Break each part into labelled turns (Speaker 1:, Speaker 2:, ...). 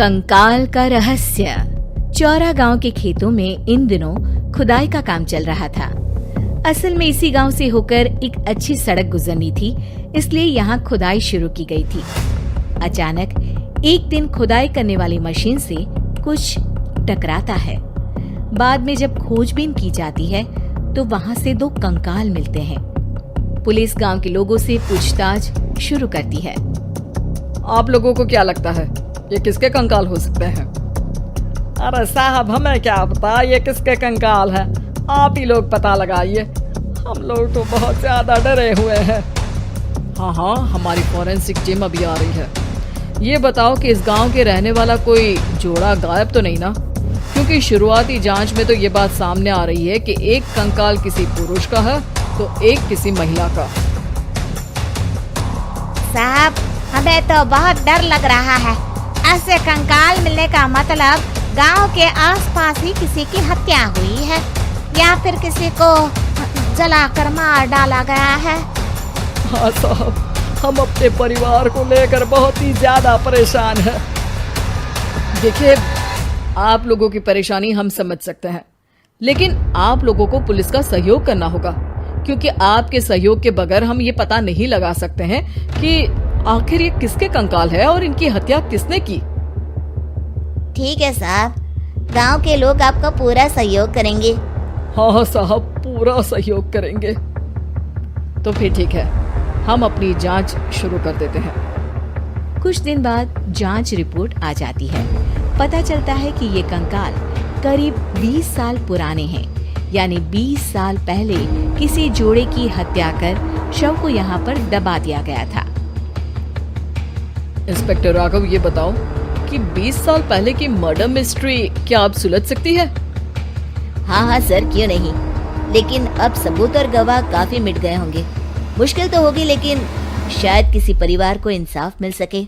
Speaker 1: कंकाल का रहस्य। चौरा गांव के खेतों में इन दिनों खुदाई का काम चल रहा था। असल में इसी गांव से होकर एक अच्छी सड़क गुजरनी थी, इसलिए यहाँ खुदाई शुरू की गई थी। अचानक एक दिन खुदाई करने वाली मशीन से कुछ टकराता है। बाद में जब खोजबीन की जाती है तो वहाँ से 2 कंकाल मिलते हैं। पुलिस गांव के लोगों से पूछताछ शुरू करती है।
Speaker 2: आप लोगों को क्या लगता है ये किसके कंकाल हो सकते हैं? अरे साहब, हमें क्या पता ये किसके कंकाल है, आप ही लोग पता लगाइए। हम लोग तो बहुत ज्यादा डरे हुए हैं। हाँ, हमारी फॉरेंसिक टीम अभी आ रही है। ये बताओ कि इस गांव के रहने वाला कोई जोड़ा गायब तो नहीं ना? क्योंकि शुरुआती जांच में तो ये बात सामने आ रही है कि एक कंकाल किसी पुरुष का है तो एक किसी महिला का।
Speaker 3: साहब, हमें तो बहुत डर लग रहा है। ऐसे कंकाल मिलने का मतलब गांव के आसपास ही किसी की हत्या हुई है या फिर किसी को जलाकर मार डाला गया है।
Speaker 2: हाँ साहब, हम अपने परिवार को लेकर बहुत ही ज्यादा परेशान हैं। देखिए, आप लोगों की परेशानी हम समझ सकते हैं, लेकिन आप लोगों को पुलिस का सहयोग करना होगा, क्योंकि आपके सहयोग के बगैर हम ये पता नहीं लगा सकते हैं कि आखिर ये किसके कंकाल है और इनकी हत्या किसने की।
Speaker 3: ठीक है साहब, गांव के लोग आपका पूरा सहयोग करेंगे।
Speaker 2: हाँ साहब, पूरा सहयोग करेंगे। तो फिर ठीक है, हम अपनी जांच शुरू कर देते हैं।
Speaker 1: कुछ दिन बाद जांच रिपोर्ट आ जाती है। पता चलता है कि ये कंकाल करीब 20 साल पुराने हैं, यानी 20 साल पहले किसी जोड़े की हत्या कर शव को यहाँ पर दबा दिया गया था।
Speaker 2: इंस्पेक्टर राघव, ये बताओ कि 20 साल पहले की मर्डर मिस्ट्री क्या आप सुलझ सकती है?
Speaker 3: हाँ सर, क्यों नहीं, लेकिन अब सबूत और गवाह काफी मिट गए होंगे। मुश्किल तो होगी, लेकिन शायद किसी परिवार को इंसाफ मिल सके।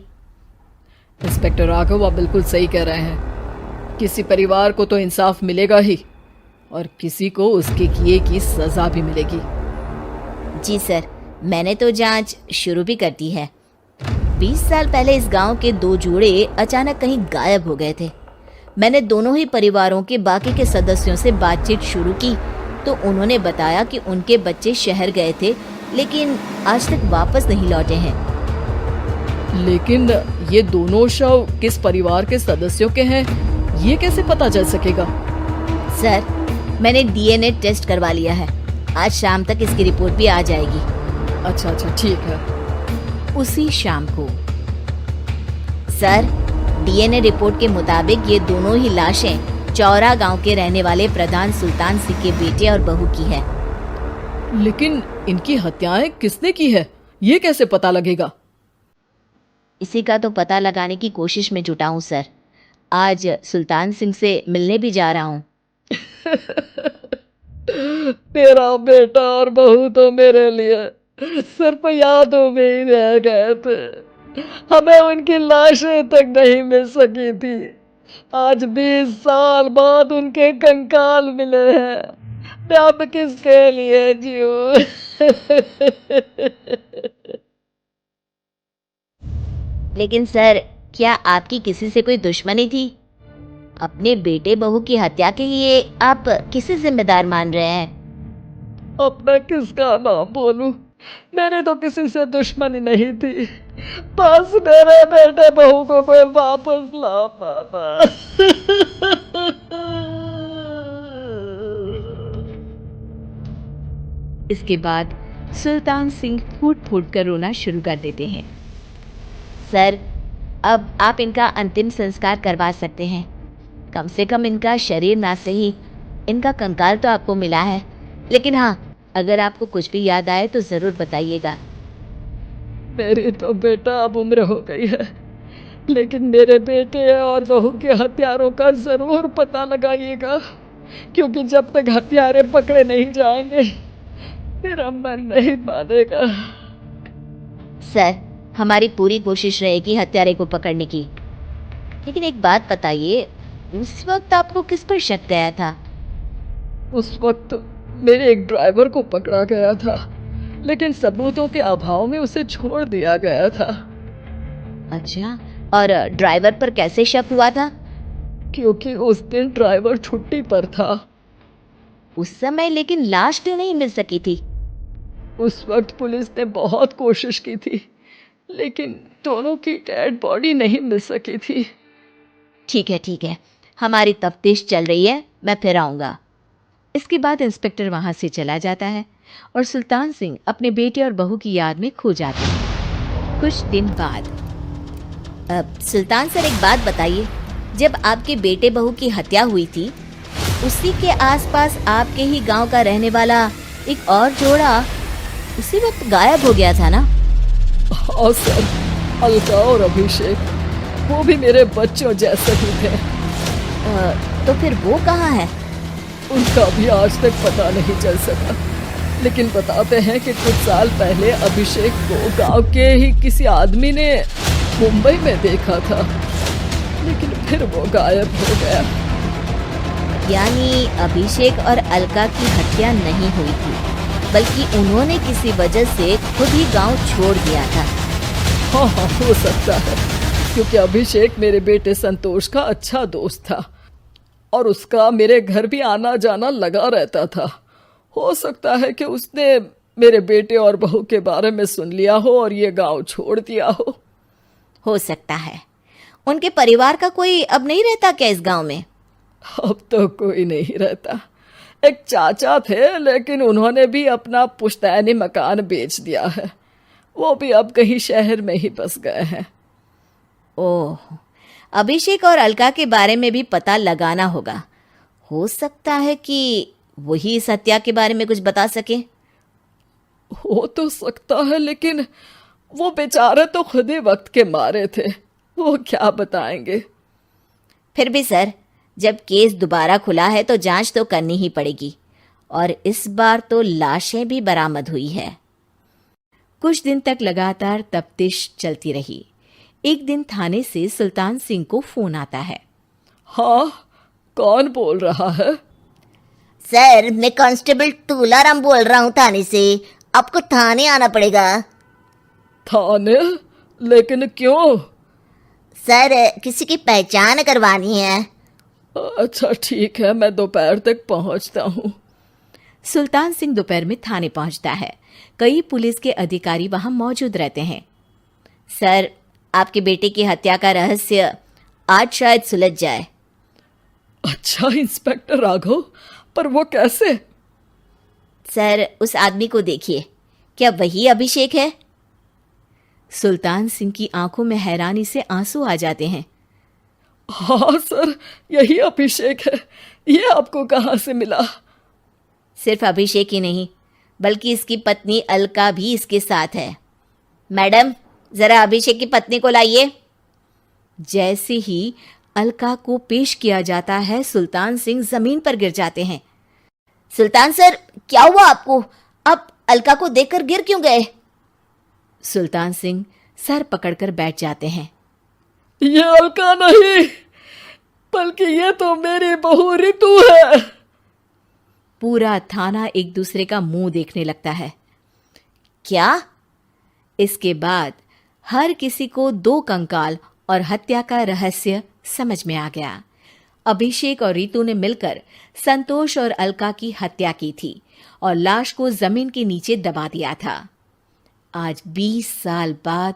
Speaker 2: इंस्पेक्टर राघव, आप बिल्कुल सही कह रहे हैं। किसी परिवार को तो इंसाफ मिलेगा ही और किसी को उसके किए की सजा भी मिलेगी।
Speaker 3: जी सर, मैंने तो जांच शुरू भी कर दी है। 20 साल पहले इस गांव के 2 जोड़े अचानक कहीं गायब हो गए थे। मैंने दोनों ही परिवारों के बाकी के सदस्यों से बातचीत शुरू की तो उन्होंने बताया कि उनके बच्चे शहर गए थे, लेकिन आज तक वापस नहीं लौटे हैं।
Speaker 2: लेकिन ये दोनों शव किस परिवार के सदस्यों के हैं, ये कैसे पता चल सकेगा?
Speaker 3: सर, मैंने डीएनए टेस्ट करवा लिया है। आज शाम तक इसकी रिपोर्ट भी आ जाएगी।
Speaker 2: अच्छा, ठीक है।
Speaker 1: उसी शाम को
Speaker 3: सर, डीएनए रिपोर्ट के मुताबिक ये दोनों ही लाशें चौरा गांव के रहने वाले प्रधान सुल्तान सिंह के बेटे और बहू की है।
Speaker 2: लेकिन इनकी हत्याएं किसने की है, ये कैसे पता लगेगा?
Speaker 3: इसी का तो पता लगाने की कोशिश में जुटा हूँ सर। आज सुल्तान सिंह से मिलने भी जा रहा हूँ।
Speaker 2: मेरा बेटा और बहू तो मेरे लिए सिर्फ यादों में ही रह गए थे। हमें उनकी लाशें तक नहीं मिल सकी थी। आज 20 साल बाद उनके कंकाल मिले हैं। मैं अब किसके लिए जीऊं?
Speaker 3: लेकिन सर, क्या आपकी किसी से कोई दुश्मनी थी? अपने बेटे बहू की हत्या के लिए आप किसे जिम्मेदार मान रहे हैं?
Speaker 2: अब मैं किसका नाम बोलूं? मैंने तो किसी से दुश्मनी नहीं थी, बस मेरे बेटे बहू को कोई वापस ला पाता।
Speaker 1: इसके बाद सुल्तान सिंह फूट फूट कर रोना शुरू कर देते हैं।
Speaker 3: सर, अब आप इनका अंतिम संस्कार करवा सकते हैं। कम से कम इनका शरीर ना सही, इनका कंकाल तो आपको मिला है। लेकिन हाँ, अगर आपको कुछ भी याद आए तो ज़रूर बताइएगा।
Speaker 2: मेरी तो बेटा अब उम्र हो गई है, लेकिन मेरे बेटे और बहू के हत्यारों का जरूर पता लगाइएगा, क्योंकि जब तक हत्यारे पकड़े नहीं जाएंगे मेरा मन नहीं मानेगा।
Speaker 3: सर, हमारी पूरी कोशिश रहेगी हत्यारे को पकड़ने की। लेकिन एक बात बताइए, उस वक्त आपको किस पर शक गया था?
Speaker 2: उस वक्त मेरे एक ड्राइवर को पकड़ा गया था, लेकिन सबूतों के अभाव में उसे छोड़ दिया गया था।
Speaker 3: अच्छा, और ड्राइवर पर कैसे शक हुआ था?
Speaker 2: क्योंकि उस दिन ड्राइवर छुट्टी पर था।
Speaker 3: उस समय लेकिन लाश तो नहीं मिल सकी थी।
Speaker 2: उस वक्त पुलिस ने बहुत कोशिश की थी, लेकिन दोनों की डेड बॉडी नहीं मिल सकी थी।
Speaker 3: ठीक है, हमारी तफ्तीश चल रही है, मैं फिर आऊँगा।
Speaker 1: इसके बाद इंस्पेक्टर वहां से चला जाता है और सुल्तान सिंह अपने बेटे और बहू की याद में खो जाते हैं। कुछ दिन बाद
Speaker 3: सुल्तान सर, एक बात बताइए, जब आपके बेटे बहू की हत्या हुई थी, उसी के आसपास आपके ही गांव का रहने वाला एक और जोड़ा उसी वक्त गायब हो गया था ना?
Speaker 2: हाँ सर, अलका और अभिषेक, वो भी मेरे बच्चों जैसे ही थे।
Speaker 3: तो फिर वो कहाँ है?
Speaker 2: उनका भी आज तक पता नहीं चल सका, लेकिन बताते हैं कि कुछ साल पहले अभिषेक को गांव के ही किसी आदमी ने मुंबई में देखा था, लेकिन फिर वो गायब हो गया।
Speaker 3: यानी अभिषेक और अलका की हत्या नहीं हुई थी, बल्कि उन्होंने किसी वजह से खुद ही गांव छोड़ दिया था।
Speaker 2: हाँ, हो सकता है, क्योंकि अभिषेक मेरे बेटे संतोष का अच्छा दोस्त था और उसका मेरे घर भी आना जाना लगा रहता था। हो सकता है कि उसने मेरे बेटे और बहू के बारे में सुन लिया हो और ये गांव छोड़ दिया हो
Speaker 3: सकता है। उनके परिवार का कोई अब नहीं रहता क्या इस गांव में?
Speaker 2: अब तो कोई नहीं रहता। एक चाचा थे, लेकिन उन्होंने भी अपना पुश्तैनी मकान बेच दिया है। वो भी अब कहीं शहर में ही बस गए हैं।
Speaker 3: ओह, अभिषेक और अलका के बारे में भी पता लगाना होगा। हो सकता है कि वही इस हत्या के बारे में कुछ बता सके।
Speaker 2: हो तो सकता है, लेकिन वो बेचारे तो खुद ही वक्त के मारे थे, वो क्या बताएंगे।
Speaker 3: फिर भी सर, जब केस दोबारा खुला है तो जांच तो करनी ही पड़ेगी, और इस बार तो लाशें भी बरामद हुई है।
Speaker 1: कुछ दिन तक लगातार तफ्तीश चलती रही। एक दिन थाने से सुल्तान सिंह को फोन आता है।
Speaker 2: हाँ, कौन बोल रहा है?
Speaker 3: सर, मैं कांस्टेबल तुलाराम बोल रहा हूँ थाने से। आपको थाने आना पड़ेगा।
Speaker 2: थाने? लेकिन क्यों?
Speaker 3: सर, किसी की पहचान करवानी है।
Speaker 2: अच्छा ठीक है, मैं दोपहर तक पहुंचता हूँ।
Speaker 1: सुल्तान सिंह दोपहर में थाने पहुंचता है। कई पुलिस के अधिकारी वहां मौजूद रहते हैं।
Speaker 3: सर, आपके बेटे की हत्या का रहस्य आज शायद सुलझ जाए।
Speaker 2: अच्छा इंस्पेक्टर राघव, पर वो कैसे?
Speaker 3: सर, उस आदमी को देखिए, क्या वही अभिषेक है?
Speaker 1: सुल्तान सिंह की आंखों में हैरानी से आंसू आ जाते हैं।
Speaker 2: हाँ सर, यही अभिषेक है। ये आपको कहाँ से मिला?
Speaker 3: सिर्फ अभिषेक ही नहीं, बल्कि इसकी पत्नी अलका भी इसके साथ है। मैडम, जरा अभिषेक की पत्नी को लाइए।
Speaker 1: जैसे ही अलका को पेश किया जाता है, सुल्तान सिंह जमीन पर गिर जाते हैं।
Speaker 3: सुल्तान सर, क्या हुआ आपको? आप अलका को देखकर गिर क्यों गए?
Speaker 1: सुल्तान सिंह सर पकड़कर बैठ जाते हैं।
Speaker 2: ये अलका नहीं, बल्कि ये तो मेरी बहू रितु है।
Speaker 1: पूरा थाना एक दूसरे का मुंह देखने लगता है।
Speaker 3: क्या?
Speaker 1: इसके बाद हर किसी को दो कंकाल और हत्या का रहस्य समझ में आ गया। अभिषेक और रितु ने मिलकर संतोष और अलका की हत्या की थी और लाश को जमीन के नीचे दबा दिया था। आज 20 साल बाद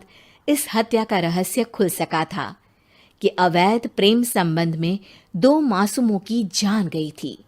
Speaker 1: इस हत्या का रहस्य खुल सका था कि अवैध प्रेम संबंध में 2 मासूमों की जान गई थी।